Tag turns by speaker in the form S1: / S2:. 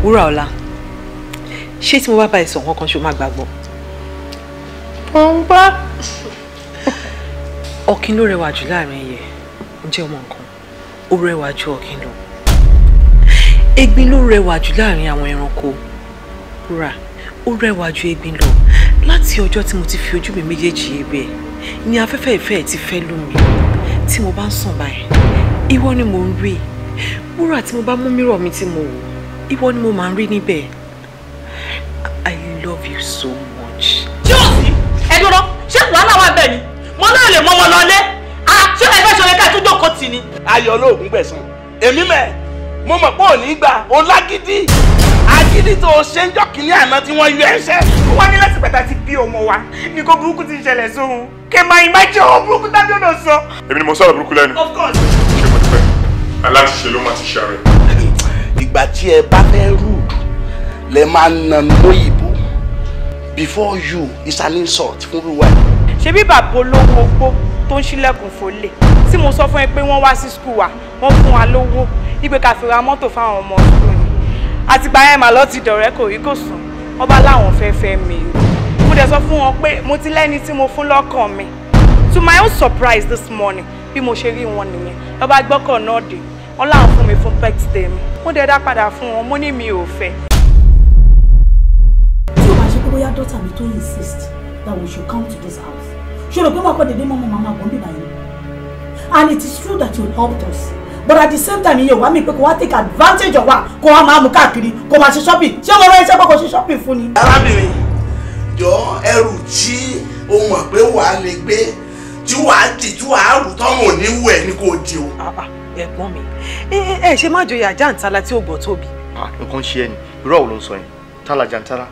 S1: Wúràọlá, ṣé tí mo bá bá ẹ sọ nǹkan kan ṣó má gbàgbọ́?
S2: Pọ́npá.
S1: Ọ̀kín ló rẹwà jù láàrin ẹyẹ. Ǹjẹ́ ọmọ nǹkan? Ó rẹwà ju ọ̀kín lọ. Egbin ló rẹwà jù láàrin àwọn ẹranko. Wúrà, ó rẹwà ju egbin lọ. Láti ọjọ́ tí mo ti fi ojú mi méjèèjì ebẹ̀ ni afẹ́fẹ́ ìfẹ́ ti fẹ́ lù mí. Tí mo bá ń sùn báyìí, ìwọ ni mo ń rí. Wúrà, tí mo bá mú mírọ̀ mi tí mo wò, ìwọ ni mo máa ń rí níbẹ̀. I love you so much.
S2: Ṣé o sí? Ẹ dúró, ṣé wàhálà wà bẹ́ẹ̀ ni? Mo náà lè mọ ọmọ lọlé. Ṣé ẹ fẹ́ ṣọlẹ́ ká tún jókòó tì ni?
S3: Ayọ̀ olóògùn gbẹ̀san. Èmi mẹ́, mo mọ̀ pé ò ní gbà, ó lágídí. Agídí tó ṣe ń jọ́ kìíní àná tí wọ́n yọ ẹsẹ̀.
S2: Wọ́n ní láti pẹ̀tà ti bí ọmọ wa. Nǹkan burúkú ti ṣẹlẹ̀ sóhun. Kẹ̀ máa ìmájì ọ̀hún burúkú tábí ọ̀nà sọ.
S4: Èmi ni mo sọ̀rọ̀ burúkú lẹ́nu.
S2: Of course.
S4: Ṣé mo ti pẹ́? Aláṣiṣe ló máa ti ṣàrẹ̀.
S3: Ìgbà tí ẹ bá fẹ́ rude, lẹ máa nà lóyìnbó. Before you is an insult fún Rúwà.
S2: Ṣebí bàbá olówó ogbó tó ń ṣílẹ̀kùn fòlè tí mo sọ fún ẹ pé wọ́n wá sí skul wa, wọ́n fún wa lówó ìgbé ká fi ra mọ́tò fáwọn ọmọ skul ni. Àtìgbà yẹn mà lọ ti dọ̀rẹ́ kò rí kò sùn. Wọ́n bá láwọn fẹ́ fẹ́ mi. Mo dẹ̀ sọ fún wọn pé mo ti lẹ́ni tí mo fún lọ́kàn mi. To my own surprise this morning, bí mo ṣe rí wọn nìyẹn, ló bá gbọ́kọ̀ náà dé. Wọ́n láwọn fún mi fún birthday mi. Mo dẹ̀ dá padà fún wọn, mo ní mi ò fẹ́.
S5: Tí o máa ṣe pé bóyá dọ́tà mi tó insist that we should come to this house. Ṣé o rò pé wọ́n kọ́ dédé mọ́mọ́ màmá àgbọ̀n bíbá yẹn? And it is true that you helped us. But at the same time, iye wa mi pé kó wá take advantage of wa, kó wá máa mú káàkiri, kó máa ṣe shopping. Ṣé mo rẹ́ iṣẹ́ pé kó ṣe shopping fún ni?
S3: Arábìnrin, jọ ẹrù tí o mọ̀ pé wàá lè gbé, tí wàá dì, tí wàá rù tọ́mọ̀ ò ní wù ẹ́ ní kò di o.
S1: Ẹ̀gbọ́n mi, ẹ ṣe má joyè àjàǹtálá tí ó gbọ́ tóbi.
S6: Nǹkan ṣe ẹ ni, irú ọ̀rọ̀ ló ń sọ yẹn, tálà jàǹtálá.